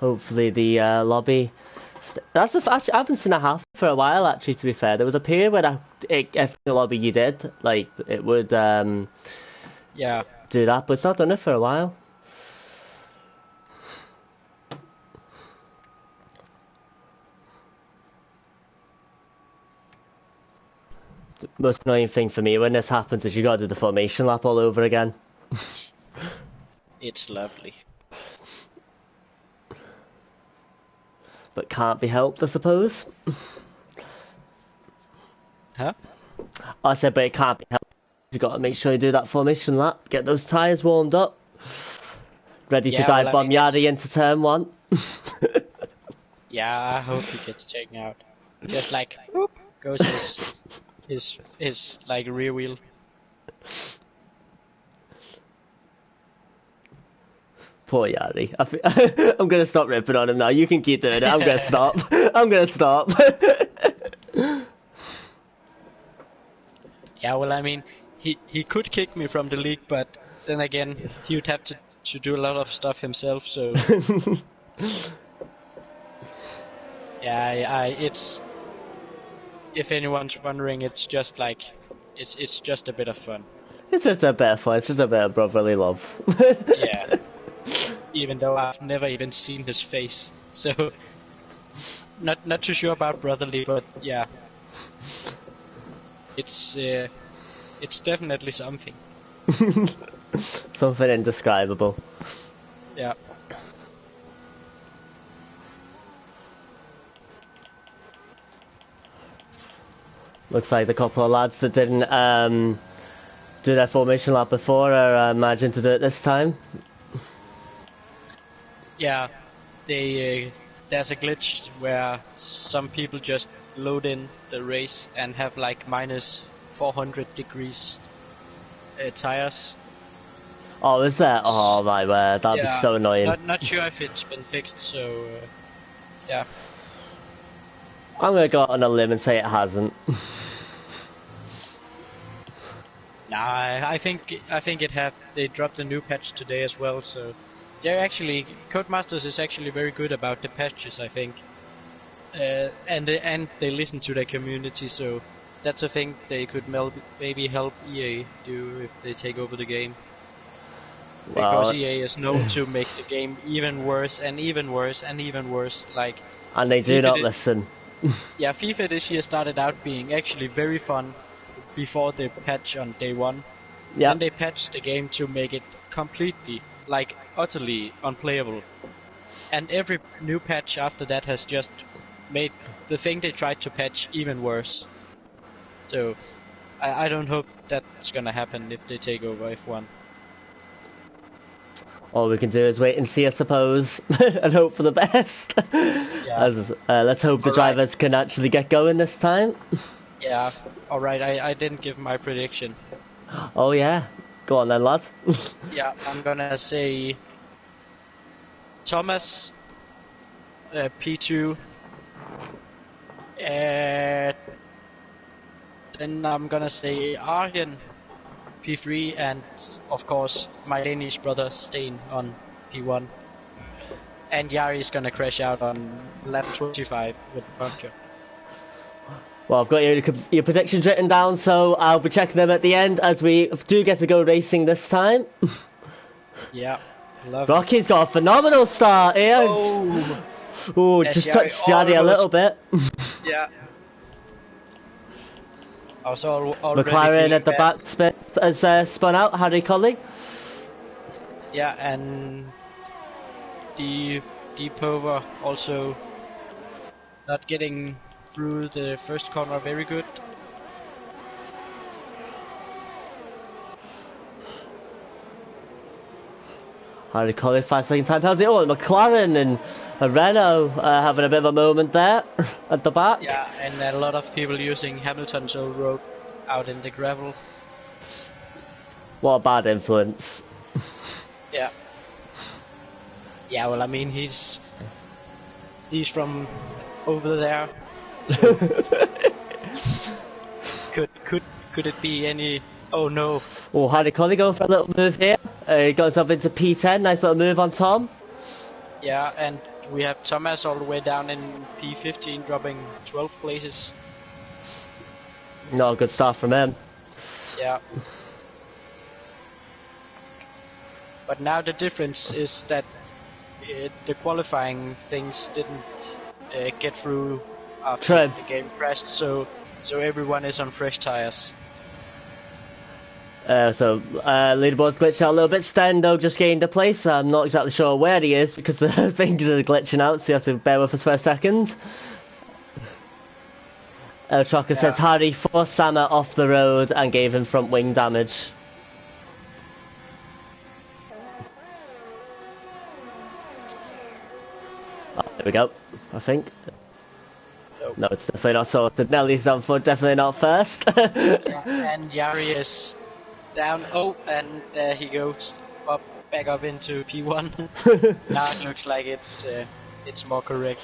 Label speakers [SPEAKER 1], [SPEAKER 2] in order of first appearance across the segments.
[SPEAKER 1] Hopefully the lobby. Actually, I haven't seen a half for a while. Actually, to be fair, there was a period when if the lobby you did, like it would
[SPEAKER 2] Yeah.
[SPEAKER 1] do that, but it's not done it for a while. The most annoying thing for me when this happens is you gotta do the formation lap all over again.
[SPEAKER 2] It's lovely.
[SPEAKER 1] But can't be helped, I suppose.
[SPEAKER 2] Huh?
[SPEAKER 1] I said, but it can't be helped. You gotta make sure you do that formation lap, get those tyres warmed up, ready to
[SPEAKER 2] Yeah,
[SPEAKER 1] dive
[SPEAKER 2] well, I
[SPEAKER 1] bomb
[SPEAKER 2] mean,
[SPEAKER 1] Yardy into turn 1.
[SPEAKER 2] yeah, I hope he gets taken out. Just like, whoop, goes his like rear wheel.
[SPEAKER 1] Poor Yardy. I'm gonna stop ripping on him now. You can keep doing it. I'm gonna stop. I'm gonna stop.
[SPEAKER 2] Yeah, well, I mean, he could kick me from the league, but then again, he would have to do a lot of stuff himself. So yeah, it's if anyone's wondering, it's just like it's just a bit of fun.
[SPEAKER 1] It's just a bit of fun. It's just a bit of brotherly love.
[SPEAKER 2] Yeah, even though I've never even seen his face, so not too sure about brotherly, but yeah, it's definitely something.
[SPEAKER 1] Something indescribable.
[SPEAKER 2] Yeah.
[SPEAKER 1] Looks like the couple of lads that didn't do their formation lap before are imagined to do it this time.
[SPEAKER 2] Yeah, there's a glitch where some people just load in the race and have like minus 400 degrees tires.
[SPEAKER 1] Oh, is there? Oh my word, that'd be
[SPEAKER 2] Yeah,
[SPEAKER 1] so annoying.
[SPEAKER 2] not sure if it's been fixed. So yeah,
[SPEAKER 1] I'm gonna go out on a limb and say it hasn't.
[SPEAKER 2] nah, I think it have. They dropped a new patch today as well. So they're actually Codemasters is actually very good about the patches, I think. And they listen to their community, so that's a thing they could maybe help EA do if they take over the game. Because EA is known to make the game even worse and even worse and even worse. Like,
[SPEAKER 1] and they do
[SPEAKER 2] FIFA
[SPEAKER 1] not listen.
[SPEAKER 2] yeah, FIFA this year started out being actually very fun before the patch on day one.
[SPEAKER 1] Yeah.
[SPEAKER 2] Then they patched the game to make it completely, like, utterly unplayable. And every new patch after that has just made the thing they tried to patch even worse. So, I don't hope that's gonna happen if they take over F1.
[SPEAKER 1] All we can do is wait and see, I suppose, and hope for the best.
[SPEAKER 2] Yeah.
[SPEAKER 1] Let's hope the drivers can actually get going this time.
[SPEAKER 2] Yeah, alright, I didn't give my prediction.
[SPEAKER 1] Oh yeah, go on then, lad.
[SPEAKER 2] Yeah, I'm gonna say Thomas, P2, then I'm gonna say Arjen, P3, and of course my Danish brother Stein on P1. And Yari is gonna crash out on lap 25 with a puncture.
[SPEAKER 1] Well, I've got your predictions written down, so I'll be checking them at the end as we do get to go racing this time.
[SPEAKER 2] Yeah, love
[SPEAKER 1] Rocky's got a phenomenal start here. Oh, just touched Yari a little bit.
[SPEAKER 2] Yeah. I was already
[SPEAKER 1] McLaren at the
[SPEAKER 2] bad.
[SPEAKER 1] back has spun out, Harry Colley.
[SPEAKER 2] Yeah, and Deep over also not getting through the first corner very good.
[SPEAKER 1] Harry Colley 5 second time penalty. Oh, McLaren and Renault having a bit of a moment there at the back.
[SPEAKER 2] Yeah, and a lot of people using Hamilton's old road out in the gravel.
[SPEAKER 1] What a bad influence.
[SPEAKER 2] Yeah. Yeah, well, I mean, he's from over there. So could it be any? Oh no!
[SPEAKER 1] Oh, Harry Colley going for a little move here. He got himself into P10. Nice little move on Tom.
[SPEAKER 2] Yeah, and we have Thomas all the way down in P15, dropping 12 places.
[SPEAKER 1] Not a good start from him.
[SPEAKER 2] Yeah. But now the difference is that the qualifying things didn't get through after the game crashed, so everyone is on fresh tires.
[SPEAKER 1] Leaderboard's glitched out a little bit. Stendo just gained a place. I'm not exactly sure where he is because the things are glitching out, so you have to bear with us for a second. Trocker says Harry forced Sama off the road and gave him front wing damage. Oh, there we go, I think.
[SPEAKER 2] Nope.
[SPEAKER 1] No, it's definitely not sorted. Nelly's on foot, definitely not first.
[SPEAKER 2] And Yari is down. Oh, and there he goes back up into P1. Now it looks like it's more correct.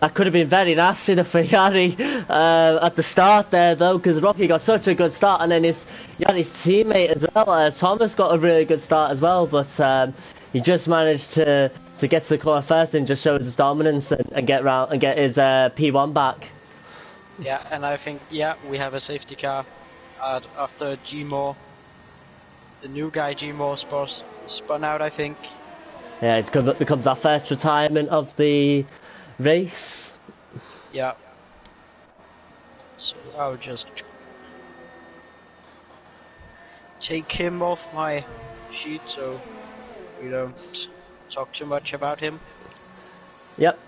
[SPEAKER 1] That could have been very nasty for Yari at the start there, though, because Rocky got such a good start, and then Yari's teammate as well, Thomas, got a really good start as well, but he just managed to get to the corner first and just show his dominance and get round and get his P1 back.
[SPEAKER 2] Yeah, and I think we have a safety car after G-Moore. The new guy G-Moore spun out, I think.
[SPEAKER 1] Yeah, it becomes our first retirement of the race.
[SPEAKER 2] Yeah. So I'll just take him off my sheet so we don't talk too much about him.
[SPEAKER 1] Yep.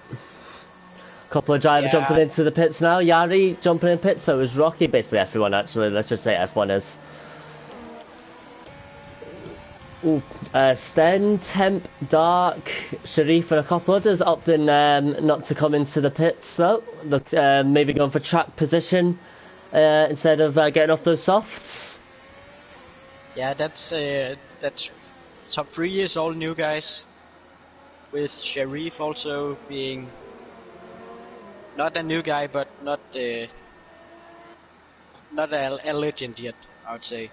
[SPEAKER 1] Couple of drivers jumping into the pits now. Yari jumping in pits, so is Rocky. Basically everyone, actually. Let's just say F1 is. Ooh, Sten, Temp, Dark, Sharif and a couple others opting not to come into the pits though. Look, maybe going for track position instead of getting off those softs.
[SPEAKER 2] Yeah, that's top 3 years all new guys, with Sharif also being not a new guy, but not a legend yet, I would say.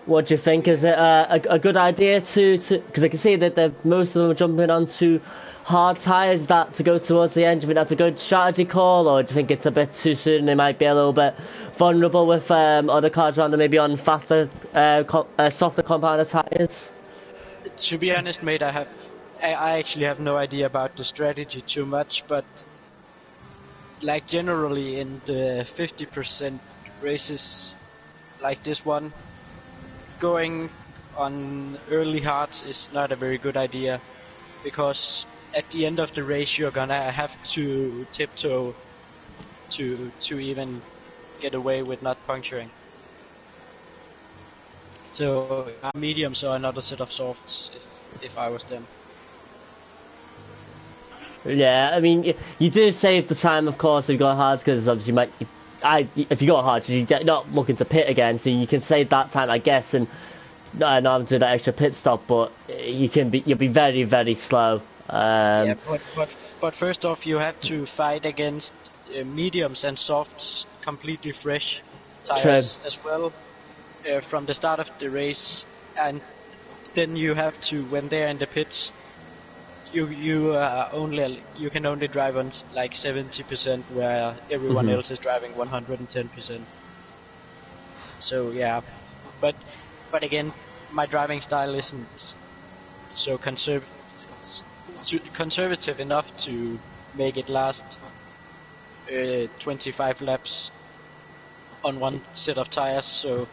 [SPEAKER 1] What do you think? Is it a good idea to because I can see that most of them are jumping onto hard tyres, that to go towards the end? Do you think that's a good strategy call, or do you think it's a bit too soon and they might be a little bit vulnerable with other cars around them, maybe on faster, softer compounded tyres?
[SPEAKER 2] To be honest, mate, I actually have no idea about the strategy too much, but like generally in the 50% races like this one, going on early hards is not a very good idea, because at the end of the race you're gonna have to tiptoe to even get away with not puncturing. So mediums or another set of softs if I was them.
[SPEAKER 1] Yeah, I mean, you do save the time, of course, if you go hard, because obviously if you go hard, you're not looking to pit again, so you can save that time, I guess, and not having to do that extra pit stop. But you'll be very, very slow.
[SPEAKER 2] Yeah, but first off, you have to fight against mediums and softs, completely fresh tires as well from the start of the race, and then you have to, when they're in the pits, you can only drive on like 70%, where everyone else is driving 110%. So yeah, but again, my driving style isn't so conservative enough to make it last 25 laps on one set of tires. So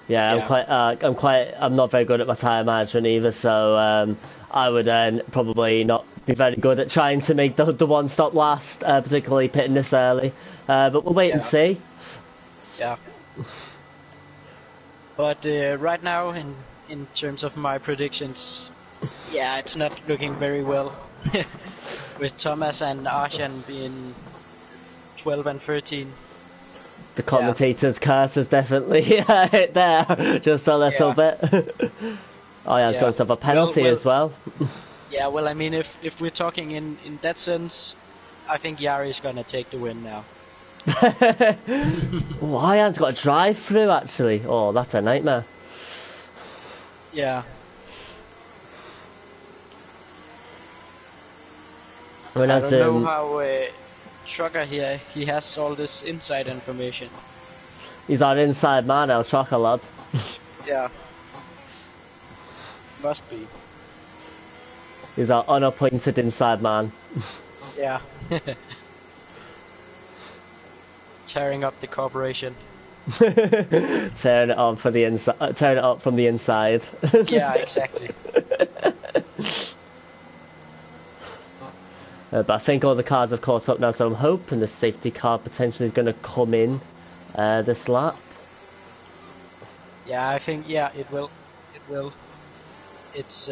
[SPEAKER 1] yeah. I'm not very good at my tyre management either, so I would probably not be very good at trying to make the one stop last, particularly pitting this early. But we'll wait and see.
[SPEAKER 2] Yeah. But right now, in terms of my predictions, yeah, it's not looking very well. With Thomas and Arshan being 12 and 13.
[SPEAKER 1] The commentator's curse is definitely hit there, just a little bit. Oh yeah, it's going to have a penalty as well.
[SPEAKER 2] Yeah, well, I mean, if we're talking in that sense, I think Yari's gonna take the win now.
[SPEAKER 1] Why hasn't got a drive through actually? Oh, that's a nightmare.
[SPEAKER 2] Yeah.
[SPEAKER 1] When
[SPEAKER 2] I
[SPEAKER 1] as
[SPEAKER 2] don't know how Trucker here he has all this inside information.
[SPEAKER 1] he's our inside man, our Trucker lad.
[SPEAKER 2] Yeah. Must be.
[SPEAKER 1] He's our unappointed inside man.
[SPEAKER 2] Yeah. Tearing up the corporation.
[SPEAKER 1] Tearing it up for the inside, tearing it up from the inside.
[SPEAKER 2] Yeah, exactly.
[SPEAKER 1] But I think all the cars have caught up now, so I'm hoping the safety car potentially is going to come in this lap.
[SPEAKER 2] Yeah, I think it will. It will. It's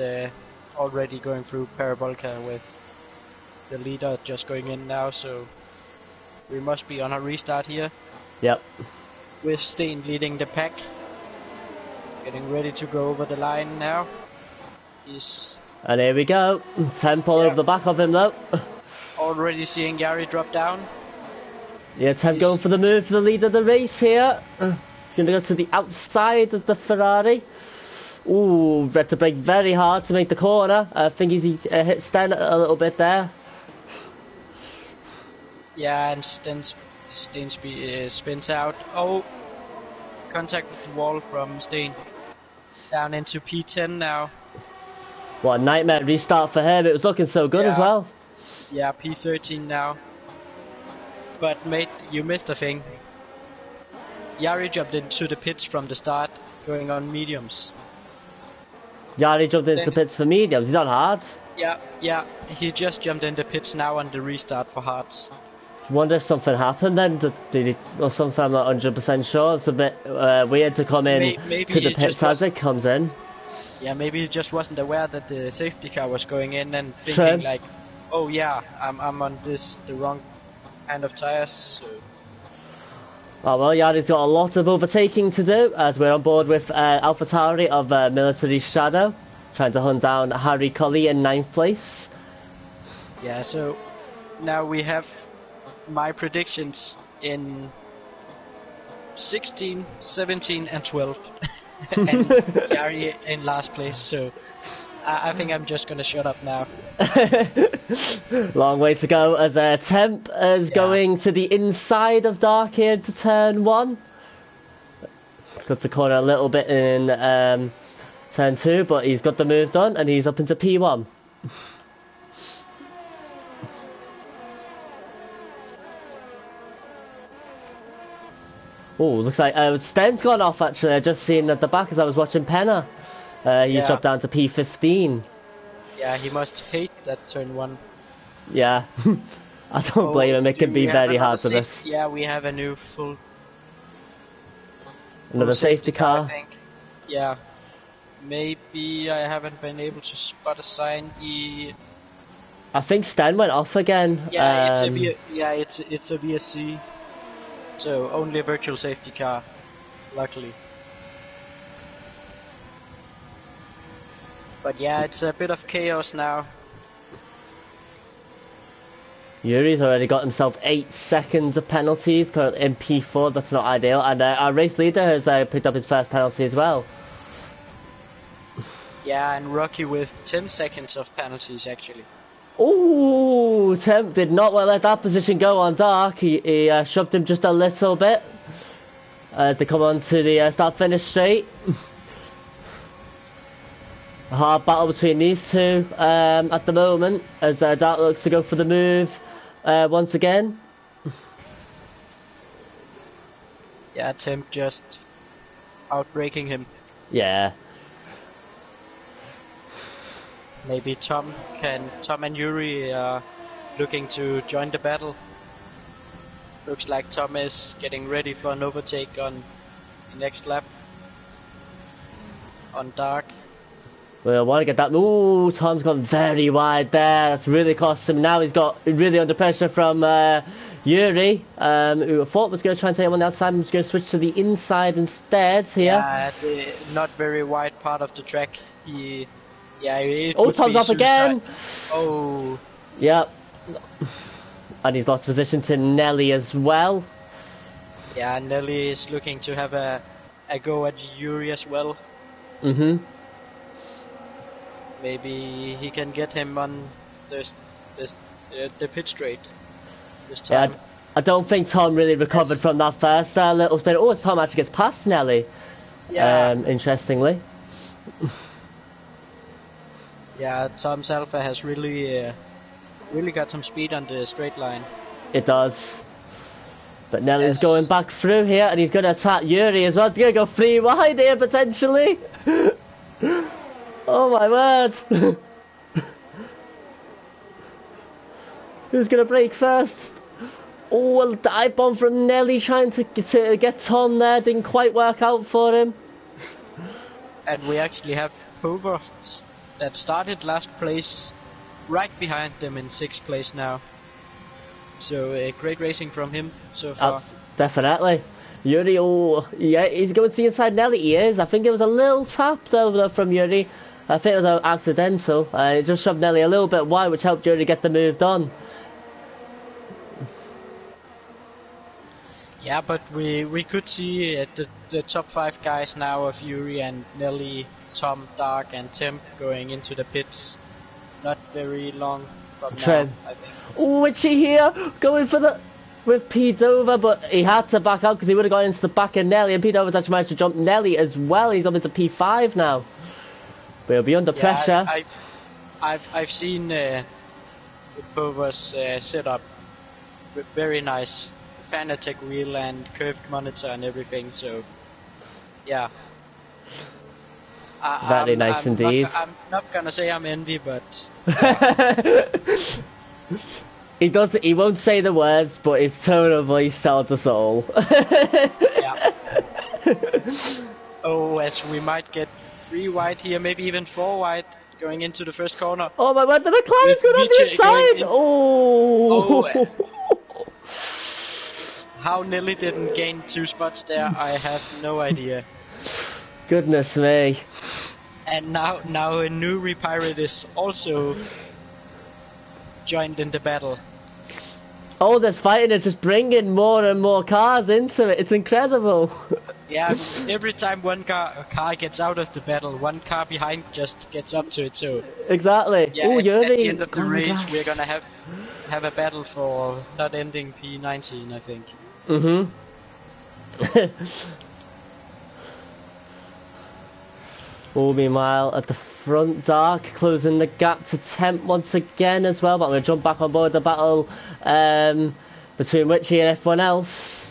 [SPEAKER 2] already going through Parabolka with the leader just going in now, so we must be on a restart here.
[SPEAKER 1] Yep.
[SPEAKER 2] With Steen leading the pack. Getting ready to go over the line now. He's
[SPEAKER 1] And here we go. Temp all over the back of him though.
[SPEAKER 2] already seeing Yari drop down.
[SPEAKER 1] Yeah, Temp going for the move for the lead of the race here. He's going to go to the outside of the Ferrari. Ooh, had to brake very hard to make the corner. I think he hit Sten a little bit there.
[SPEAKER 2] Yeah, and Steen spins out. Oh, contact with the wall from Steen. Down into P10 now.
[SPEAKER 1] What a nightmare restart for him. It was looking so good as well.
[SPEAKER 2] Yeah, P13 now. But mate, you missed a thing. Yari jumped into the pits from the start, going on mediums.
[SPEAKER 1] Yari jumped into the pits for mediums. He's on hards.
[SPEAKER 2] Yeah. He just jumped in the pits now on the restart for hards.
[SPEAKER 1] Wonder if something happened then, did he, or something. I'm not 100% sure. It's a bit weird to come in to the pits as it comes in.
[SPEAKER 2] Yeah, maybe he just wasn't aware that the safety car was going in and thinking like, oh yeah, I'm on the wrong kind of tires. So.
[SPEAKER 1] Oh well, Yari's got a lot of overtaking to do as we're on board with AlphaTauri of Military Shadow, trying to hunt down Harry Cully in 9th place.
[SPEAKER 2] Yeah, so now we have my predictions in 16, 17 and 12 and Yari in last place, so I think I'm just gonna shut up now.
[SPEAKER 1] Long way to go as Temp is going to the inside of Dark here to turn 1. Got the corner a little bit in turn 2, but he's got the move done and he's up into P1. Oh, looks like Sten's gone off actually. I just seen at the back as I was watching Penna. He's dropped down to P15.
[SPEAKER 2] Yeah, he must hate that turn 1.
[SPEAKER 1] Yeah, I don't blame him. It can be very hard for this.
[SPEAKER 2] Yeah, we have a new full.
[SPEAKER 1] Another safety car.
[SPEAKER 2] I think. Yeah, maybe I haven't been able to spot a sign.
[SPEAKER 1] I think Sten went off again.
[SPEAKER 2] Yeah, it's a VSC. So only a virtual safety car, luckily. But yeah, it's a bit of chaos now.
[SPEAKER 1] Yuri's already got himself 8 seconds of penalties, currently in P4, that's not ideal. And our race leader has picked up his first penalty as well.
[SPEAKER 2] Yeah, and Rocky with 10 seconds of penalties actually.
[SPEAKER 1] Ooh, Temp did not want to let that position go on Dark. He shoved him just a little bit to come on to the start-finish straight. A hard battle between these two at the moment as Dark looks to go for the move once again.
[SPEAKER 2] Yeah, Temp just outbreaking him.
[SPEAKER 1] Yeah.
[SPEAKER 2] Maybe Tom and Yuri are looking to join the battle. Looks like Tom is getting ready for an overtake on the next lap on Dark.
[SPEAKER 1] Well, I want to get that. Ooh, Tom's gone very wide there. That's really cost him. Now he's got really under pressure from Yuri, who I thought was going to try and take him on the outside. He's going to switch to the inside instead here.
[SPEAKER 2] Yeah, at the not very wide part of the track.
[SPEAKER 1] Tom's off again.
[SPEAKER 2] Oh.
[SPEAKER 1] Yep. And he's lost position to Nelly as well.
[SPEAKER 2] Yeah, Nelly is looking to have a go at Yuri as well.
[SPEAKER 1] Mm-hmm.
[SPEAKER 2] Maybe he can get him on this this the pit straight this
[SPEAKER 1] Yeah,
[SPEAKER 2] time.
[SPEAKER 1] I don't think Tom really recovered
[SPEAKER 2] Yes.
[SPEAKER 1] from that first little spin. Oh, Tom actually gets past Nelly.
[SPEAKER 2] Yeah,
[SPEAKER 1] Interestingly.
[SPEAKER 2] yeah. Tom's Alpha has really got some speed on the straight line.
[SPEAKER 1] It does. But Nelly's going
[SPEAKER 2] As
[SPEAKER 1] back through here, and he's going to attack Yuri as well. He's going to go 3 wide here, potentially. Oh my word. Who's going to break first? Oh, a dive bomb from Nelly trying to get Tom there. Didn't quite work out for him.
[SPEAKER 2] and we actually have Pover that started last place, right behind them in 6th place now. So great racing from him so far.
[SPEAKER 1] Definitely. Yuri, oh, yeah, he's going to the inside Nelly, he is. I think it was a little tap over there from Yuri. I think it was accidental. It just shoved Nelly a little bit wide, which helped Yuri get the move done.
[SPEAKER 2] Yeah, but we could see the top 5 guys now of Yuri and Nelly, Tom, Dark and Tim going into the pits. Not very long from now, I think.
[SPEAKER 1] Oh, Richie here, going for the... with P. Dover, but he had to back out because he would have gone into the back of Nelly, and P. Dover's actually managed to jump Nelly as well. He's up into P5 now. But he'll be under pressure.
[SPEAKER 2] I've seen Pover's setup. Very nice. Fanatec wheel and curved monitor and everything, so yeah.
[SPEAKER 1] Very nice indeed.
[SPEAKER 2] I'm not gonna say I'm envy, but
[SPEAKER 1] he won't say the words, but his tone of voice tells us all.
[SPEAKER 2] yeah. Oh, as we might get 3 wide here, maybe even 4 wide going into the first corner.
[SPEAKER 1] Oh my god, the McLaren's going on the inside! Oh!
[SPEAKER 2] How Nelly didn't gain 2 spots there, I have no idea.
[SPEAKER 1] Goodness me.
[SPEAKER 2] And now a new Repirate is also joined in the battle.
[SPEAKER 1] All this fighting is just bringing more and more cars into it. It's incredible.
[SPEAKER 2] Yeah, every time one car gets out of the battle, one car behind just gets up to it. So
[SPEAKER 1] exactly.
[SPEAKER 2] Yeah,
[SPEAKER 1] Ooh,
[SPEAKER 2] at the end of the
[SPEAKER 1] oh
[SPEAKER 2] race, we're gonna have a battle for not ending P19, I think.
[SPEAKER 1] Oh, meanwhile, at the front, Dark closing the gap to Temp once again as well. But I'm going to jump back on board the battle between Richie and everyone else.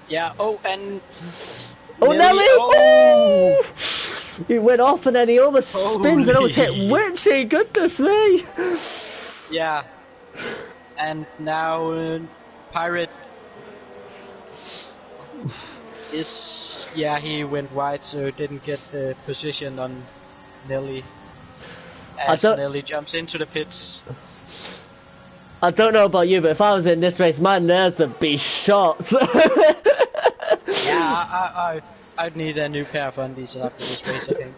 [SPEAKER 2] Yeah, oh, and...
[SPEAKER 1] Oh, Nelly! Oh! He went off and then he almost spins and almost hit Richie. Goodness me!
[SPEAKER 2] Yeah. And now Pirate is... Yeah, he went wide, so didn't get the position on Nelly. As Nelly jumps into the pits.
[SPEAKER 1] I don't know about you, but if I was in this race, my nerves would be shot.
[SPEAKER 2] Yeah, I'd need a new pair of undies after this race, I think.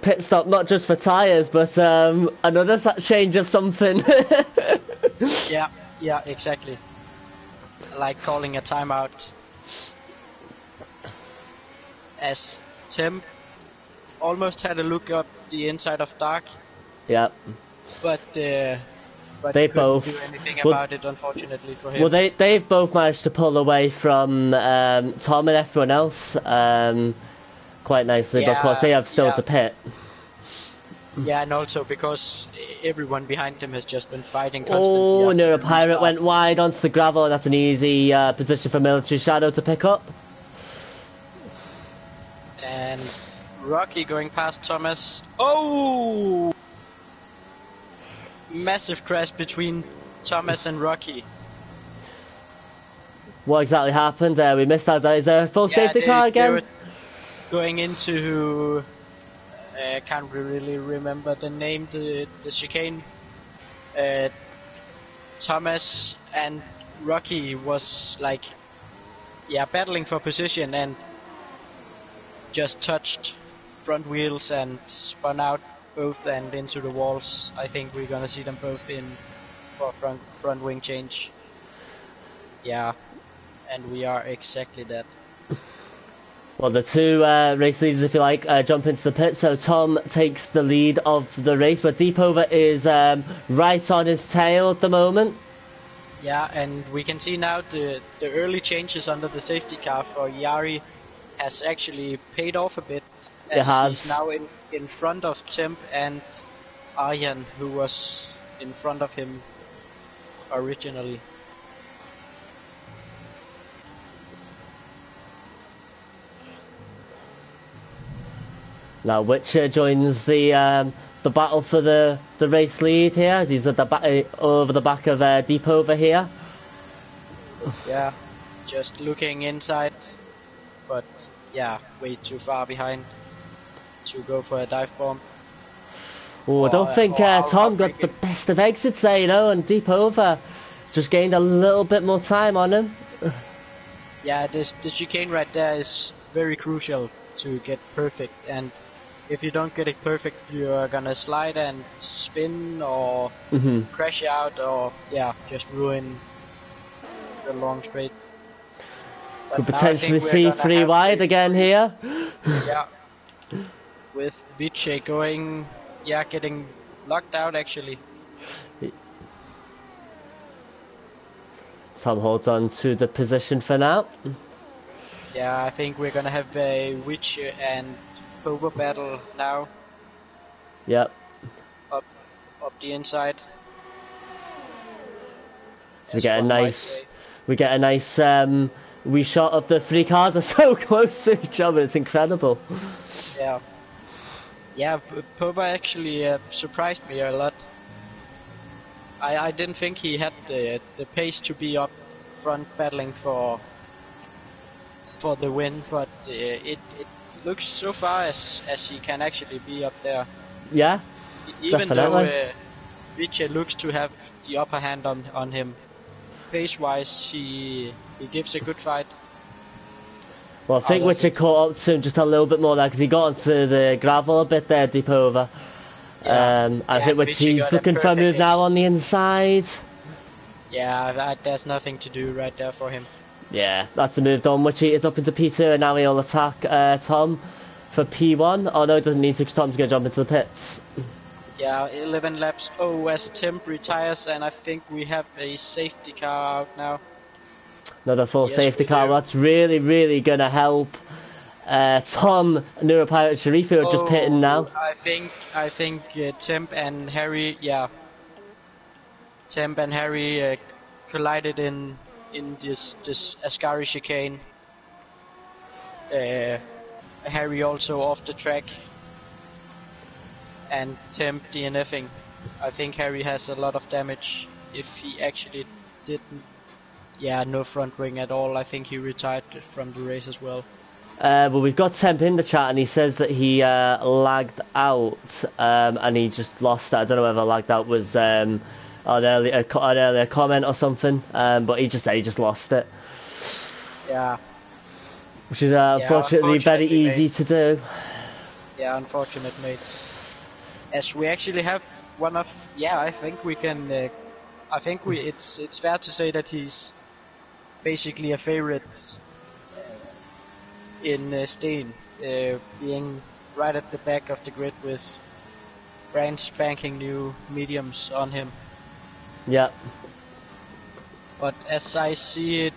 [SPEAKER 1] Pit stop, not just for tyres, but another change of something.
[SPEAKER 2] Yeah, exactly. Like calling a timeout. As Tim almost had a look up the inside of Dark.
[SPEAKER 1] Yep.
[SPEAKER 2] But
[SPEAKER 1] they
[SPEAKER 2] couldn't
[SPEAKER 1] both
[SPEAKER 2] do anything about it, unfortunately for him.
[SPEAKER 1] Well, they've both managed to pull away from Tom and everyone else quite nicely, but of course they have still to pit.
[SPEAKER 2] Yeah, and also because everyone behind him has just been fighting constantly.
[SPEAKER 1] Oh no, a Pirate went wide onto the gravel, and that's an easy position for Military Shadow to pick up.
[SPEAKER 2] And Rocky going past Thomas. Oh! Massive crash between Thomas and Rocky.
[SPEAKER 1] What exactly happened? We missed out. Is there a full safety car again?
[SPEAKER 2] They were going into... I can't really remember the name, the chicane. Thomas and Rocky was like, battling for position and just touched front wheels and spun out both and into the walls. I think we're gonna see them both in for front wing change. Yeah, and we are exactly that.
[SPEAKER 1] Well, the two race leaders, if you like, jump into the pit. So Tom takes the lead of the race, but Deepover is right on his tail at the moment.
[SPEAKER 2] Yeah, and we can see now the early changes under the safety car for Yari has actually paid off a bit, as he's now in front of Temp and Aryan, who was in front of him originally.
[SPEAKER 1] Now Witcher joins the battle for the race lead here. He's at the over the back of Deepover here.
[SPEAKER 2] Yeah, just looking inside, but yeah, way too far behind to go for a dive bomb.
[SPEAKER 1] Oh, I don't think Tom got the best of exits there, you know, and Deepover just gained a little bit more time on him.
[SPEAKER 2] Yeah, the chicane right there is very crucial to get perfect, and if you don't get it perfect, you're gonna slide and spin or crash out, or yeah, just ruin the long straight. But
[SPEAKER 1] could potentially see 3 wide again here.
[SPEAKER 2] Yeah, with Viche going, yeah, getting locked out actually.
[SPEAKER 1] Tom holds on to the position for now.
[SPEAKER 2] Yeah, I think we're gonna have a Witch and Power battle now.
[SPEAKER 1] Yep.
[SPEAKER 2] Up the inside.
[SPEAKER 1] So we get a nice wee shot of the 3 cars are so close to each other. It's incredible.
[SPEAKER 2] Yeah. Yeah, Popa actually surprised me a lot. I didn't think he had the pace to be up front battling for the win, but it looks so far as he can actually be up there.
[SPEAKER 1] Yeah,
[SPEAKER 2] even
[SPEAKER 1] definitely.
[SPEAKER 2] Though Viche looks to have the upper hand on him. Pace-wise, he gives a good fight.
[SPEAKER 1] Well, I think Witcher caught up to him just a little bit more there because he got onto the gravel a bit there, Deepover.
[SPEAKER 2] Yeah.
[SPEAKER 1] I think he's looking for a move now on the inside.
[SPEAKER 2] Yeah, there's nothing to do right there for him.
[SPEAKER 1] Yeah, that's the move done. Witchy is up into P2 and now he'll attack Tom for P1. Oh no, it doesn't need to because Tom's going to jump into the pits.
[SPEAKER 2] Yeah, 11 laps. Oh, as Temp retires, and I think we have a safety car out now.
[SPEAKER 1] Another full safety car. That's really, really going to help Tom, Neuropilot Sharif, who are just pitting now.
[SPEAKER 2] I think Temp and Harry, yeah. Temp and Harry collided in this Ascari chicane. Harry also off the track. And Temp DNFing. I think Harry has a lot of damage if he actually didn't. Yeah, no front wing at all. I think he retired from the race as well.
[SPEAKER 1] Well, we've got Temp in the chat and he says that he lagged out and he just lost it. I don't know whether lagged out was an earlier comment or something, but he just said he just lost it.
[SPEAKER 2] Yeah.
[SPEAKER 1] Which is unfortunately very easy to do.
[SPEAKER 2] Yeah, unfortunate, mate. As we actually have one of, I think we can. It's fair to say that he's basically a favorite in Steen, being right at the back of the grid with brand spanking new mediums on him.
[SPEAKER 1] Yeah.
[SPEAKER 2] But as I see it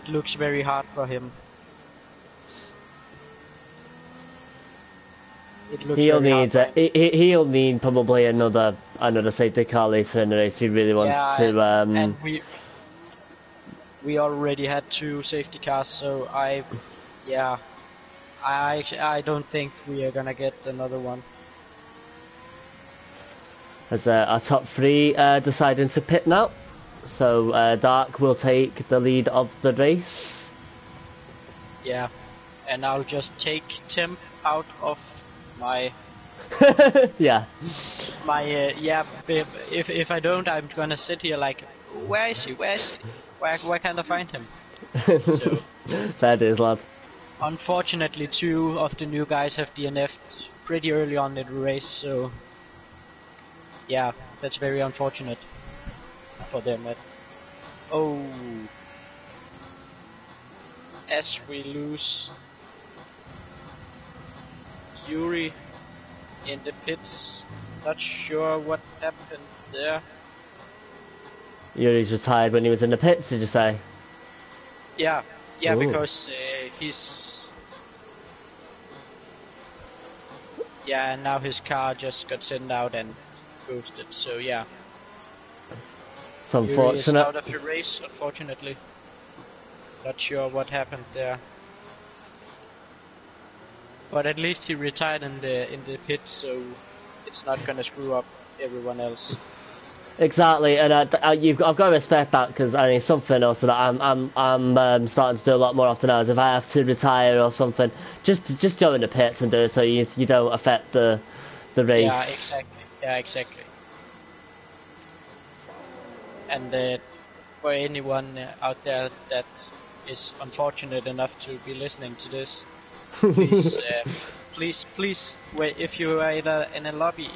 [SPEAKER 2] looks very hard for him. He'll
[SPEAKER 1] need probably another safety car later in the race if he really wants to.
[SPEAKER 2] And we already had 2 safety cars, so I don't think we are gonna get another one.
[SPEAKER 1] As our top 3 deciding to pit now, so Dark will take the lead of the race.
[SPEAKER 2] Yeah, and I'll just take Temp out of my
[SPEAKER 1] yeah.
[SPEAKER 2] My if I don't, I'm gonna sit here like, where is he? Where can't I find him? So
[SPEAKER 1] that is, lad.
[SPEAKER 2] Unfortunately, 2 of the new guys have DNF'd pretty early on in the race, so yeah, that's very unfortunate for them. Oh. as we lose Yuri in the pits. Not sure what happened there.
[SPEAKER 1] Yuri's retired when he was in the pits, did you say?
[SPEAKER 2] Yeah,
[SPEAKER 1] Ooh.
[SPEAKER 2] because he's... Yeah, and now his car just got sent out and boosted, so yeah.
[SPEAKER 1] It's
[SPEAKER 2] Yuri is
[SPEAKER 1] unfortunate.
[SPEAKER 2] out of the race, unfortunately. Not sure what happened there. But at least he retired in the pit, so it's not gonna screw up everyone else.
[SPEAKER 1] Exactly, and I've got to respect that, because I mean something else that I'm starting to do a lot more often now is if I have to retire or something, just go in the pits and do it so you don't affect the race.
[SPEAKER 2] Yeah, exactly. Yeah, exactly. And for anyone out there that is unfortunate enough to be listening to this, please, wait, if you are in a lobby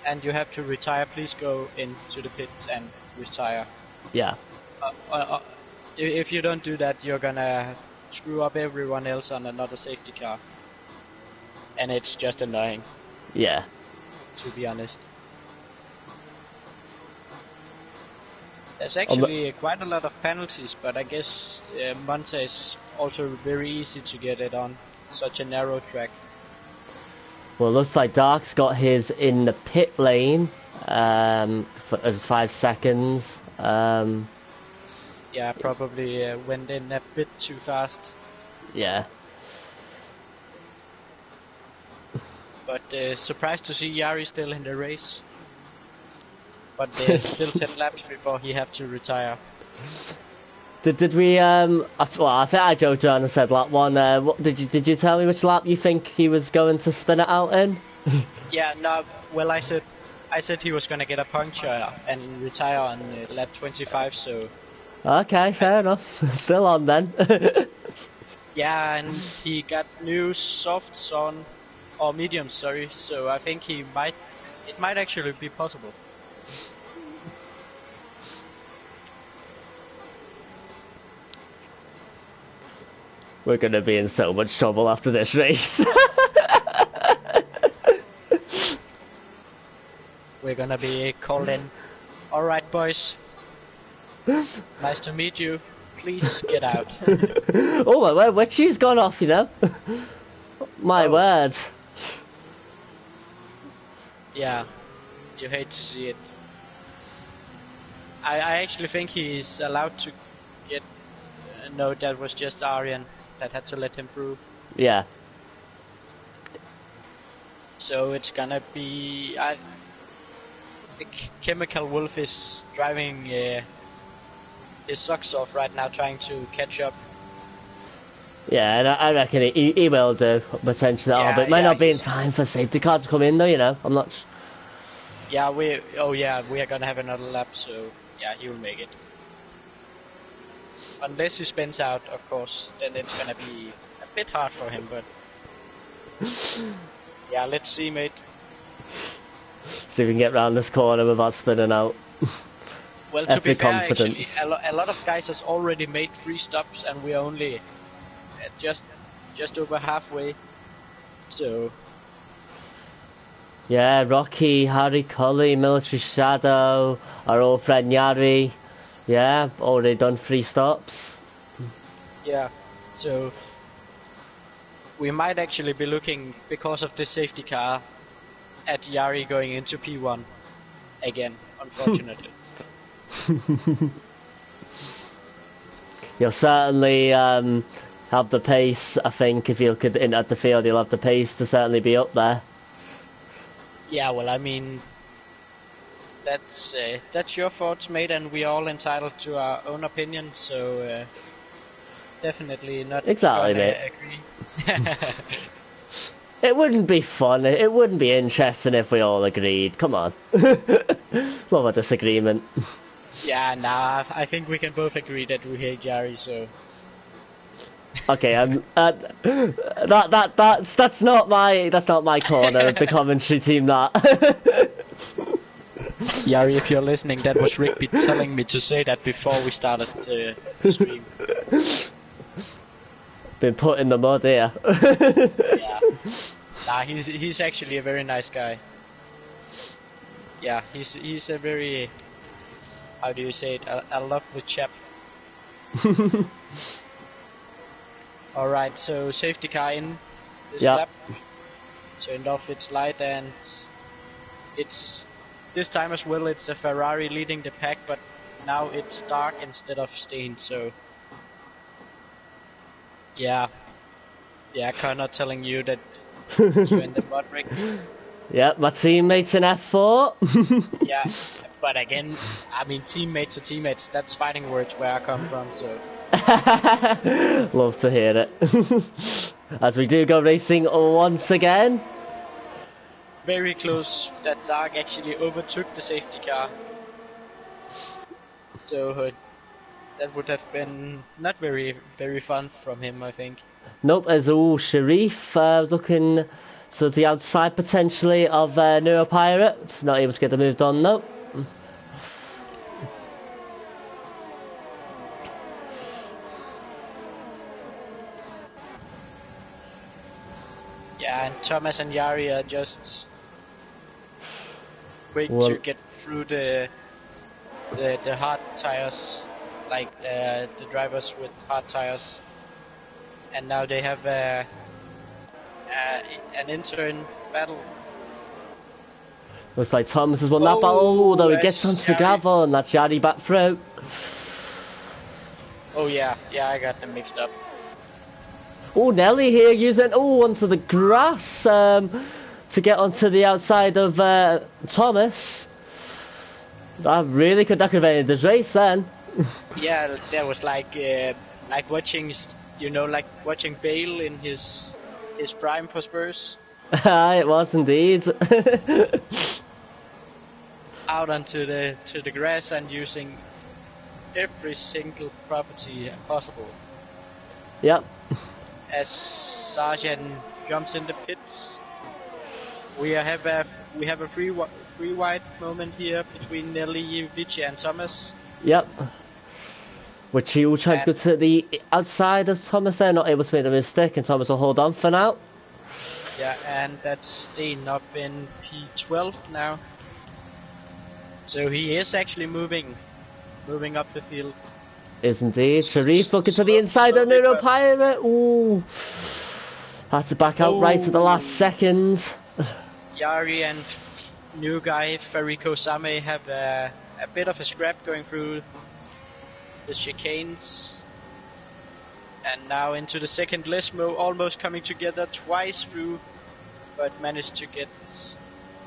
[SPEAKER 2] and you have to retire, please go into the pits and retire.
[SPEAKER 1] Yeah.
[SPEAKER 2] If you don't do that, you're gonna screw up everyone else on another safety car. And it's just annoying.
[SPEAKER 1] Yeah.
[SPEAKER 2] To be honest. There's actually quite a lot of penalties, but I guess Monza is also very easy to get it on. Such a narrow track.
[SPEAKER 1] Well, it looks like Dark's got his in the pit lane for 5 seconds.
[SPEAKER 2] Yeah, probably went in a bit too fast.
[SPEAKER 1] Yeah.
[SPEAKER 2] But surprised to see Yari still in the race. But there's still 10 laps before he have to retire.
[SPEAKER 1] Did we I think I joked around and said lap 1. Did you tell me which lap you think he was going to spin it out in?
[SPEAKER 2] Yeah, no. Well, I said he was gonna get a puncture and retire on lap 25. So.
[SPEAKER 1] Okay, fair enough. Still on then.
[SPEAKER 2] Yeah, and he got new softs on, or mediums, sorry. So I think it might actually be possible.
[SPEAKER 1] We're gonna be in so much trouble after this race.
[SPEAKER 2] We're gonna be called in. Alright, boys. Nice to meet you. Please get out.
[SPEAKER 1] Oh my word, where she's gone off, you know? My word.
[SPEAKER 2] Yeah, you hate to see it. I actually think he's allowed to get... no, that was just Aryan that had to let him through.
[SPEAKER 1] Yeah.
[SPEAKER 2] So it's gonna be... the Chemical Wolf is driving his socks off right now, trying to catch up.
[SPEAKER 1] Yeah, and I reckon he will do, potentially.
[SPEAKER 2] Yeah,
[SPEAKER 1] but it might not be in
[SPEAKER 2] he's-
[SPEAKER 1] time for safety car to come in, though, you know? I'm not...
[SPEAKER 2] Yeah, we are gonna have another lap, so yeah, he will make it. Unless he spins out, of course, then it's gonna be a bit hard for him, but... Yeah, let's see, mate.
[SPEAKER 1] See if we can get round this corner without spinning out.
[SPEAKER 2] Well, to be
[SPEAKER 1] Epic
[SPEAKER 2] fair,
[SPEAKER 1] confidence.
[SPEAKER 2] actually, a lot of guys has already made 3 stops, and we're only just over halfway. So...
[SPEAKER 1] Yeah, Rocky, Harry Cully, Military Shadow, our old friend Yari. Yeah, already done 3 stops.
[SPEAKER 2] Yeah, so... We might actually be looking, because of this safety car, at Yari going into P1 again, unfortunately.
[SPEAKER 1] You'll certainly have the pace, I think, if you look at the field, you'll have the pace to certainly be up there.
[SPEAKER 2] Yeah, well, I mean, that's your thoughts, mate, and we are all entitled to our own opinion, so definitely not
[SPEAKER 1] Exactly,
[SPEAKER 2] gonna
[SPEAKER 1] mate.
[SPEAKER 2] agree.
[SPEAKER 1] It wouldn't be fun, it wouldn't be interesting if we all agreed, come on. Love a disagreement.
[SPEAKER 2] Yeah, nah, I think we can both agree that we hate Yari, so...
[SPEAKER 1] Okay, that's not my corner of the commentary team, that.
[SPEAKER 2] Yari, if you're listening, that was Rigby telling me to say that before we started the stream.
[SPEAKER 1] been put in the mud here.
[SPEAKER 2] Yeah. Nah, he's actually a very nice guy. Yeah, he's a very, how do you say it, a lovely chap. Alright, so safety car in this lap. Turned off its light, and it's this time as well it's a Ferrari leading the pack, but now it's dark instead of stained, so yeah, Connor telling you that you in the mud rig.
[SPEAKER 1] Yeah, my teammates in F4.
[SPEAKER 2] Yeah, but again, I mean, teammates are teammates, that's fighting words where I come from, so.
[SPEAKER 1] Love to hear it. As we do go racing once again.
[SPEAKER 2] Very close, that Dark actually overtook the safety car. So that would have been not very fun from him, I think.
[SPEAKER 1] Nope, as Sharif looking to the outside potentially of Neuropirate. Not able to get the move done, nope.
[SPEAKER 2] Yeah, and Thomas and Yari are just quick to get through the hard tires, like the drivers with hard tires, and now they have an intern battle.
[SPEAKER 1] Looks like Thomas has won that battle, though he gets onto the gravel, and that's Yari back through.
[SPEAKER 2] Oh yeah, I got them mixed up.
[SPEAKER 1] Oh, Nelly here using onto the grass to get onto the outside of Thomas. That could have ended this race then.
[SPEAKER 2] Yeah, that was like watching, like watching Bale in his prime for Spurs.
[SPEAKER 1] It was indeed.
[SPEAKER 2] Out onto the grass and using every single property possible.
[SPEAKER 1] Yep.
[SPEAKER 2] As Sargent jumps in the pits, we have a free wide moment here between Nelly, Vici and Thomas.
[SPEAKER 1] Yep. Which he will try to go to the outside of Thomas there, not able to make the mistake, and Thomas will hold on for now.
[SPEAKER 2] Yeah, and that's Steen up in P12 now. So he is actually moving up the field.
[SPEAKER 1] Is indeed. Sharif looking to the inside of Neuropirate. Ooh. Had to back out right at the last seconds.
[SPEAKER 2] Yari and new guy Fariko Same have a bit of a scrap going through the chicanes. And now into the second Lesmo, almost coming together twice through, but managed to get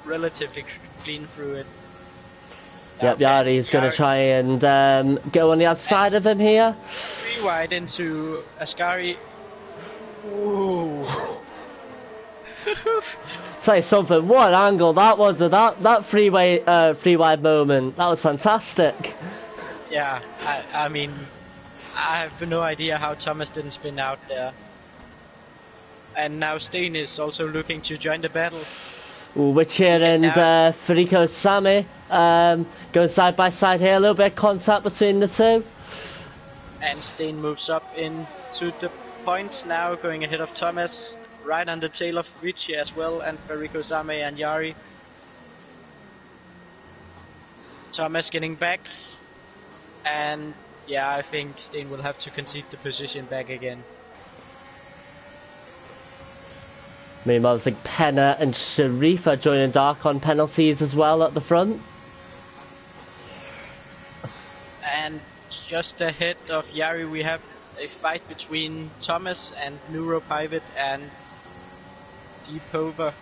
[SPEAKER 2] relatively clean through it.
[SPEAKER 1] Yep, Yari's going to try and go on the outside of him here.
[SPEAKER 2] 3 wide into Ascari. Ooh.
[SPEAKER 1] Say something, what angle that was, that three wide moment. That was fantastic.
[SPEAKER 2] Yeah, I mean, I have no idea how Thomas didn't spin out there. And now Steen is also looking to join the battle.
[SPEAKER 1] Richard and Fariko Sami going side by side here, a little bit of contact between the two.
[SPEAKER 2] And Steen moves up into the points now, going ahead of Thomas, right on the tail of Richie as well, and Fariko Sami and Yari. Thomas getting back, and yeah, I think Steen will have to concede the position back again.
[SPEAKER 1] Meanwhile, I think Penna and Sharif are joining Dark on penalties as well at the front.
[SPEAKER 2] And just ahead of Yari, we have a fight between Thomas and Neuropivot and Deepover.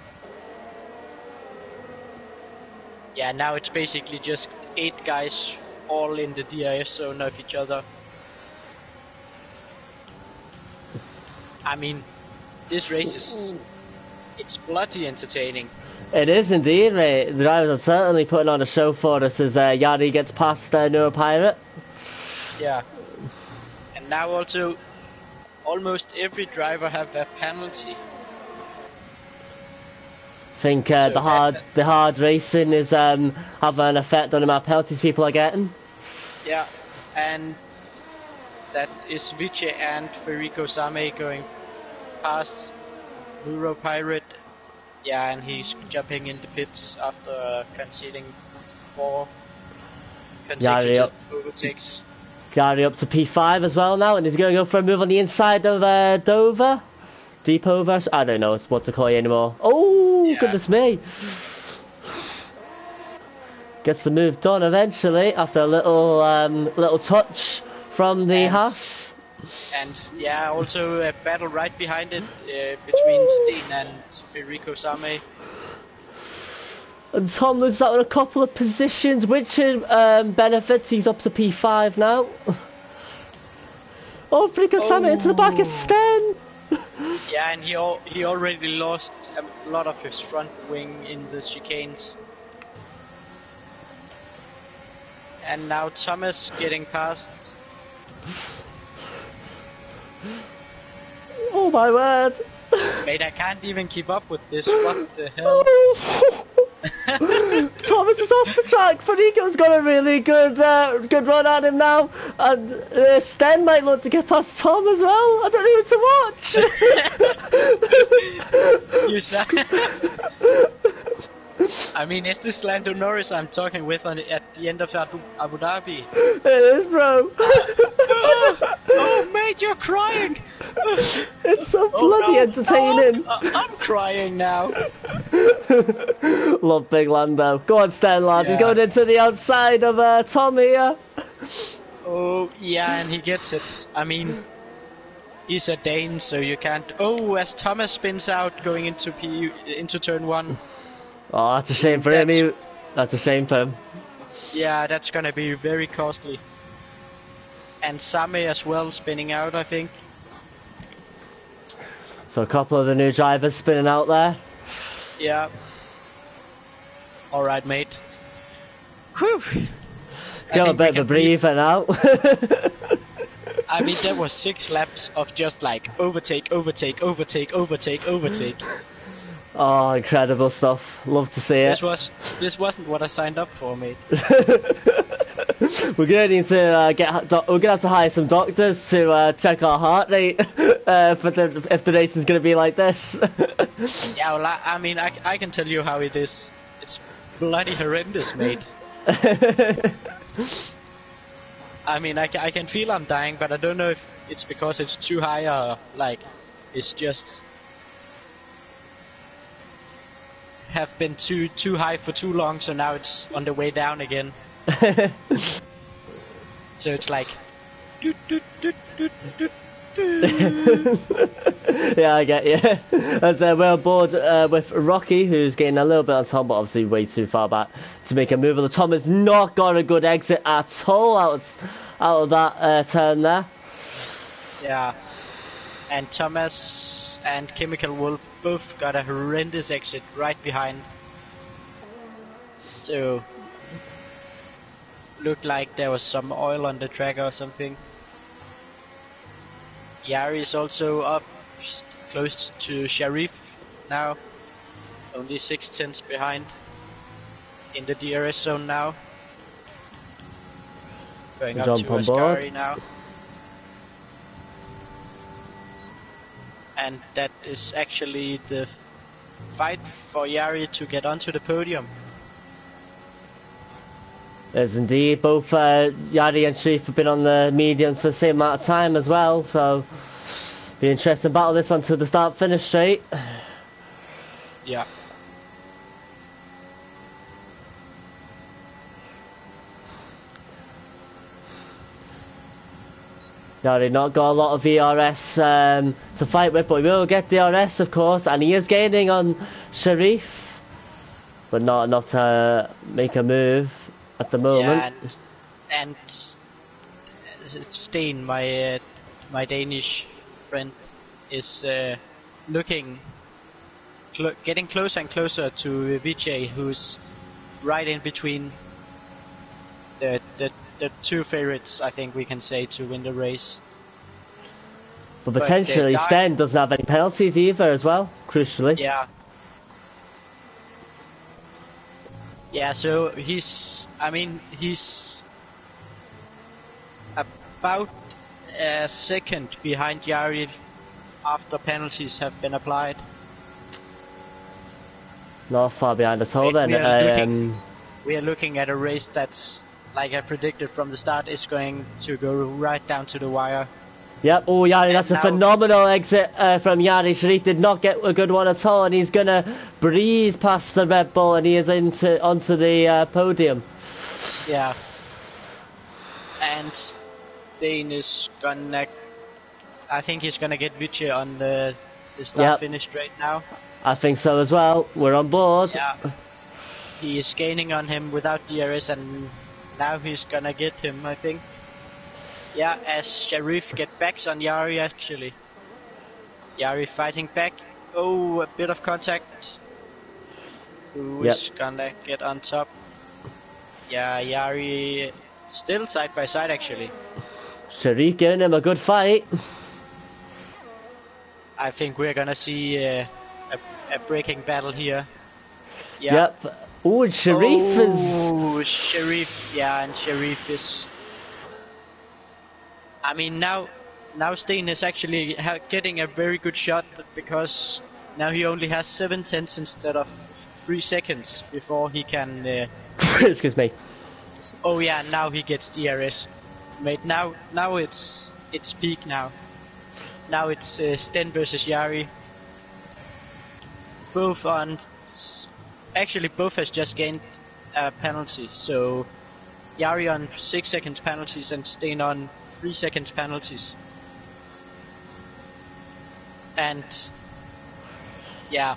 [SPEAKER 2] Yeah, now it's basically just 8 guys all in the DRS zone of each other. I mean, this race is... it's bloody entertaining.
[SPEAKER 1] It is indeed, mate. The drivers are certainly putting on a show for us as Yari gets past Neuropirate.
[SPEAKER 2] Yeah. And now also, almost every driver have a penalty.
[SPEAKER 1] I think the hard racing is having an effect on the amount of penalties people are getting.
[SPEAKER 2] Yeah, and that is Vice and Federico Same going past Muro Pirate. Yeah, and he's jumping in the pits after conceding 4 consecutive overtakes.
[SPEAKER 1] Gary up to P5 as well now, and he's going to go for a move on the inside of Dover. Deep over? I don't know what to call you anymore. Oh, yeah. Goodness me. Gets the move done eventually after a little touch from the Haas.
[SPEAKER 2] And yeah, also a battle right behind it between Steen and Federico Same.
[SPEAKER 1] And Tom loses out on a couple of positions, which benefits. He's up to P5 now. Oh, Federico Same into the back of Sten.
[SPEAKER 2] Yeah, and he already lost a lot of his front wing in the chicanes. And now Thomas getting past.
[SPEAKER 1] Oh my word!
[SPEAKER 2] Mate, I can't even keep up with this. What the hell?
[SPEAKER 1] Thomas is off the track. Federico's got a really good run at him now, and Sten might look to get past Tom as well. I don't know who to watch.
[SPEAKER 2] You said. I mean, is this Lando Norris I'm talking with at the end of Abu Dhabi?
[SPEAKER 1] It is, bro.
[SPEAKER 2] Oh, mate, you're crying.
[SPEAKER 1] It's so bloody entertaining.
[SPEAKER 2] I'm crying now.
[SPEAKER 1] Love big Lando. Go on, Sten, lad.
[SPEAKER 2] Yeah.
[SPEAKER 1] He's going into the outside of Tom here.
[SPEAKER 2] Oh, yeah, and he gets it. I mean, he's a Dane, so you can't. Oh, as Thomas spins out going into turn 1.
[SPEAKER 1] Oh, that's a shame for him. That's a shame for him.
[SPEAKER 2] Yeah, that's gonna be very costly. And Same as well spinning out, I think.
[SPEAKER 1] So a couple of the new drivers spinning out there.
[SPEAKER 2] Yeah. Alright, mate. Whew.
[SPEAKER 1] Got a bit of a breather now.
[SPEAKER 2] I mean, there was 6 laps of just like overtake.
[SPEAKER 1] Oh, incredible stuff. Love to see it.
[SPEAKER 2] This wasn't what I signed up for, mate.
[SPEAKER 1] We're gonna need to we're gonna have to hire some doctors to check our heart rate if the race is gonna be like this.
[SPEAKER 2] Yeah, well, I mean, I can tell you how it is. It's bloody horrendous, mate. I mean, I can feel I'm dying, but I don't know if it's because it's too high or like it's just have been too high for too long, so now it's on the way down again. So it's like
[SPEAKER 1] yeah, I get you. As we're on board with Rocky, who's getting a little bit on top, but obviously way too far back to make a move. The Tom has not got a good exit at all out of that turn there.
[SPEAKER 2] Yeah, and Thomas and Chemical Wolf both got a horrendous exit right behind. So looked like there was some oil on the track or something. Yari is also up close to Sharif now, only 6/10 behind in the DRS zone now. Going up to Ascari now. And that is actually the fight for Yari to get onto the podium.
[SPEAKER 1] Yes, indeed. Both Yari and Sharif have been on the mediums for the same amount of time as well, so be an interesting battle this one to the start-finish straight.
[SPEAKER 2] Yeah.
[SPEAKER 1] Yari not got a lot of VRS to fight with, but he will get DRS, of course, and he is gaining on Sharif, but not enough to make a move at the moment.
[SPEAKER 2] Yeah, and Steen, my Danish friend, is getting closer and closer to Vijay, who's right in between the two favorites, I think we can say, to win the race.
[SPEAKER 1] But potentially Sten doesn't have any penalties either as well, crucially.
[SPEAKER 2] Yeah, so he's about a second behind Jari after penalties have been applied.
[SPEAKER 1] Not far behind us all then.
[SPEAKER 2] We are looking at a race that's, like I predicted from the start, is going to go right down to the wire.
[SPEAKER 1] Yep, oh Yari, that's a phenomenal exit from Yari. Sharif did not get a good one at all, and he's gonna breeze past the Red Bull, and he is onto the podium.
[SPEAKER 2] Yeah. And Steen is gonna... I think he's gonna get Vici on the start-finish straight now.
[SPEAKER 1] I think so as well. We're on board.
[SPEAKER 2] Yeah. He is gaining on him without DRS, and now he's gonna get him, I think. Yeah, as Sharif get backs on Jari actually. Jari fighting back. Oh, a bit of contact. Who is gonna get on top? Yeah, Jari still side by side actually.
[SPEAKER 1] Sharif giving him a good fight.
[SPEAKER 2] I think we're gonna see a breaking battle here. Yeah.
[SPEAKER 1] Yep. Oh, Sharif is...
[SPEAKER 2] Sharif, yeah, and Sharif is... I mean, now Steen is actually getting a very good shot, because now he only has 7/10 instead of 3 seconds before he can...
[SPEAKER 1] Excuse me.
[SPEAKER 2] Oh yeah, now he gets DRS. Mate, now it's peak now. Now it's Sten versus Jari. Both on... Actually, both has just gained a penalty, so Jari on 6 seconds penalties and Sten on 3 seconds penalties. And yeah,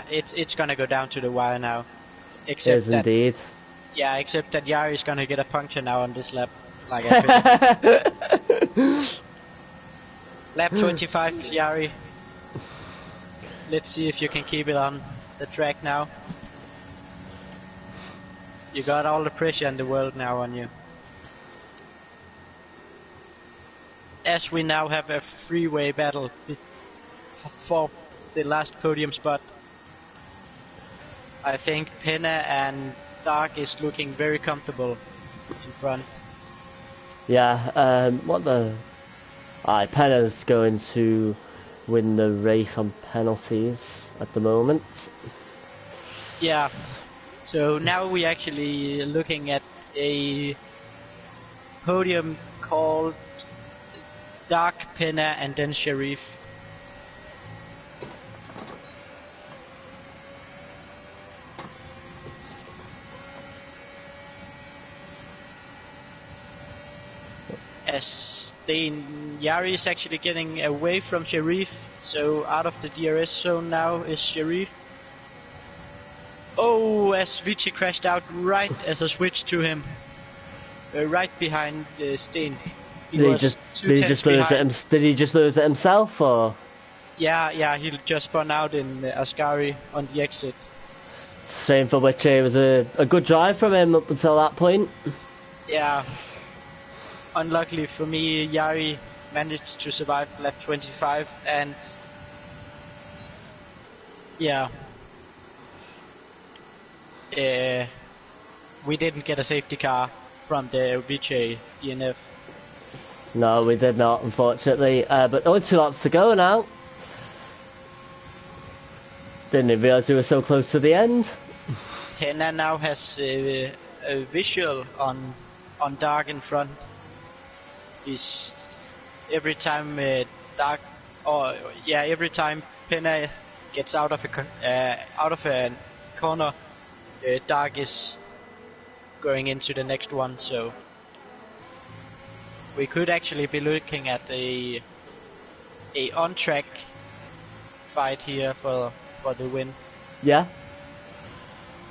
[SPEAKER 2] it's gonna go down to the wire now. Except that,
[SPEAKER 1] indeed.
[SPEAKER 2] Yeah, except that Jari is gonna get a puncture now on this lap. Like I Lap 25, Jari. Let's see if you can keep it on the track now. You got all the pressure in the world now on you. As we now have a three-way battle for the last podium spot. I think Penna and Dark is looking very comfortable in front.
[SPEAKER 1] Yeah, what the... Penna's going to win the race on penalties at the moment.
[SPEAKER 2] Yeah, so now we're actually looking at a podium called Dark, Penna, and then Sharif. As Jari is actually getting away from Sharif, so out of the DRS zone now is Sharif. Oh, as Vici crashed out right as I switched to him. Right behind Steen.
[SPEAKER 1] Did he just lose it himself, or?
[SPEAKER 2] Yeah, he just spun out in Ascari on the exit.
[SPEAKER 1] Same for which it was a good drive from him up until that point.
[SPEAKER 2] Yeah. Unluckily for me, Jari managed to survive lap 25, and yeah, we didn't get a safety car from the Vici DNF.
[SPEAKER 1] No, we did not, unfortunately. But only 2 laps to go now. Didn't even realise we were so close to the end.
[SPEAKER 2] Henna now has a visual on Dark in front. He's every time every time Penna gets out of a corner, Dark is going into the next one. So we could actually be looking at a on-track fight here for the win.
[SPEAKER 1] Yeah.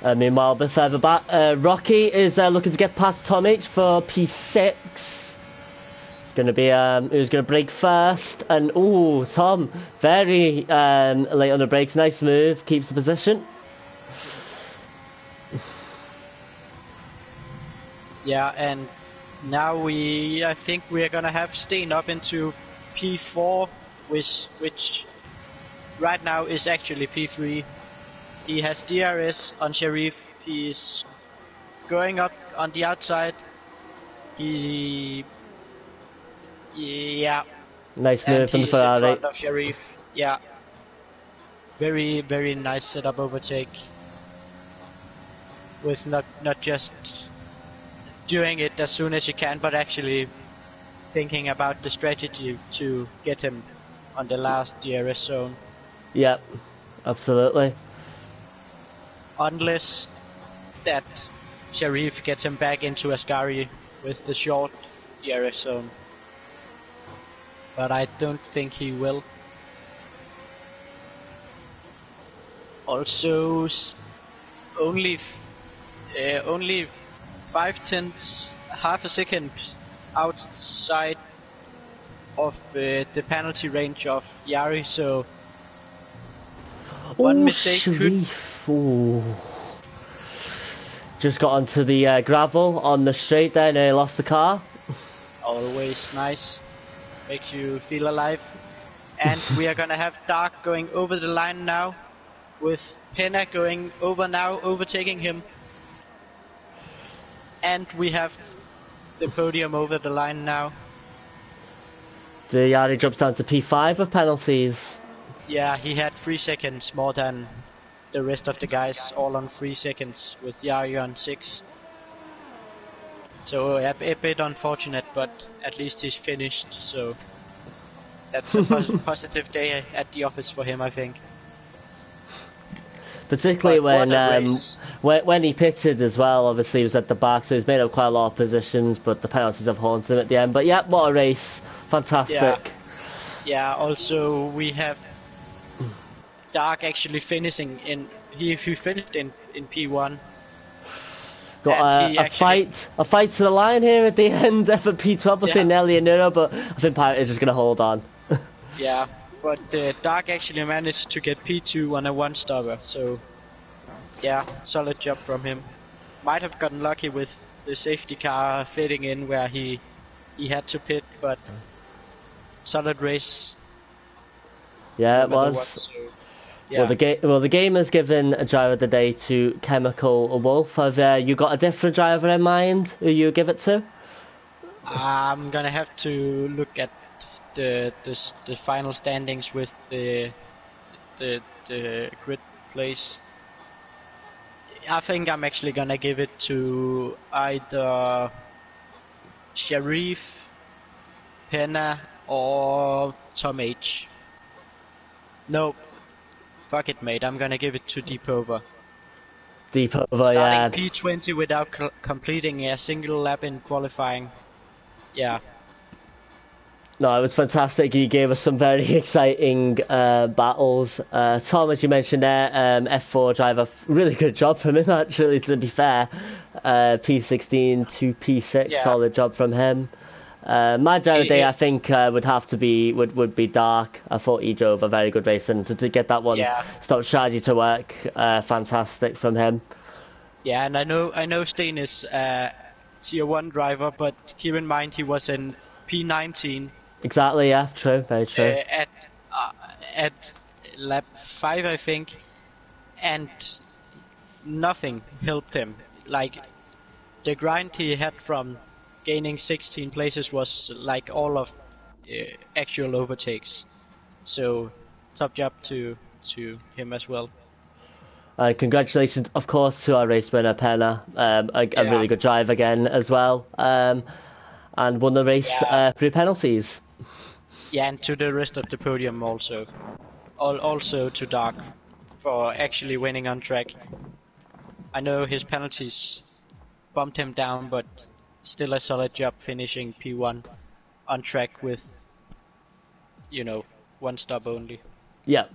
[SPEAKER 1] Meanwhile, a bit further back, Rocky is looking to get past Tom H for P6. It's going to be who's going to brake first, and Tom very late on the brakes. Nice move, keeps the position.
[SPEAKER 2] Yeah, and now I think we're gonna have Steen up into P4, which right now is actually P3. He has DRS on Sharif. He's going up on the outside. Yeah,
[SPEAKER 1] Nice
[SPEAKER 2] and
[SPEAKER 1] move from the
[SPEAKER 2] he's in
[SPEAKER 1] Ferrari.
[SPEAKER 2] front of Sharif. Yeah, very very nice setup overtake. With not just doing it as soon as you can, but actually thinking about the strategy to get him on the last DRS zone.
[SPEAKER 1] Yep, absolutely.
[SPEAKER 2] Unless that Sharif gets him back into Ascari with the short DRS zone. But I don't think he will. Also, only 5/10, half a second outside of the penalty range of Yari, so one mistake
[SPEAKER 1] Sharif. Ooh. Just got onto the gravel on the straight there and he lost the car.
[SPEAKER 2] Always nice. Makes you feel alive. And we are gonna have Dark going over the line now, with Penna going over now, overtaking him. And we have the podium over the line now.
[SPEAKER 1] The Yari jumps down to P5 with penalties.
[SPEAKER 2] Yeah, he had 3 seconds more than the rest of the guys, all on 3 seconds, with Yari on 6. So a bit unfortunate, but at least he's finished, so that's a positive day at the office for him, I think.
[SPEAKER 1] Particularly when he pitted as well, obviously he was at the back, so he's made up quite a lot of positions, but the penalties have haunted him at the end. But yeah, what a race. Fantastic.
[SPEAKER 2] Yeah, also we have Dark actually finishing in, he finished in P1.
[SPEAKER 1] Got a fight to the line here at the end for P12 between Nelly and Nero, but I think Pirate is just going to hold on.
[SPEAKER 2] Yeah, but Dark actually managed to get P2 on a one-stopper, so yeah, solid job from him. Might have gotten lucky with the safety car fitting in where he had to pit, but solid race.
[SPEAKER 1] Yeah, it was.
[SPEAKER 2] What, so, yeah.
[SPEAKER 1] Well, the game has given a driver of the day to Chemical Wolf. Have you got a different driver in mind who you give it to?
[SPEAKER 2] I'm gonna have to look at the final standings with the grid place. I think I'm actually gonna give it to either Sharif, Penna, or Tom H. No, fuck it, mate. I'm gonna give it to Deepover.
[SPEAKER 1] Starting
[SPEAKER 2] P20 without completing a single lap in qualifying. Yeah.
[SPEAKER 1] No, it was fantastic. You gave us some very exciting battles. Tom, as you mentioned there, F4 driver, really good job from him actually, to be fair. P16 to P6, solid job from him. My driver day, I think, would have to be would be Dark. I thought he drove a very good race, and to get that one stop strategy to work, fantastic from him.
[SPEAKER 2] Yeah, and I know Steen is tier 1 driver, but keep in mind he was in P19.
[SPEAKER 1] Exactly, yeah, true, very true.
[SPEAKER 2] At lap 5, I think, and nothing helped him. Like, the grind he had from gaining 16 places was like all of actual overtakes. So, top job to him as well.
[SPEAKER 1] Congratulations, of course, to our race winner, Penna. A really good drive again as well. And won the race through penalties.
[SPEAKER 2] Yeah, and to the rest of the podium also. Also to Dark for actually winning on track. I know his penalties bumped him down, but still a solid job finishing P1 on track with, one stop only.
[SPEAKER 1] Yeah.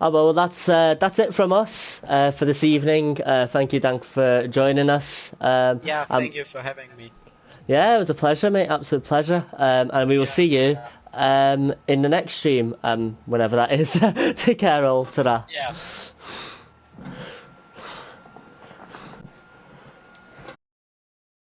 [SPEAKER 1] Oh, well, that's it from us for this evening. Thank you, Dank, for joining us.
[SPEAKER 2] Thank you for having me.
[SPEAKER 1] Yeah, it was a pleasure, mate. Absolute pleasure. And we will see you in the next stream, whenever that is. Take care, all. Ta-da.
[SPEAKER 2] Yeah.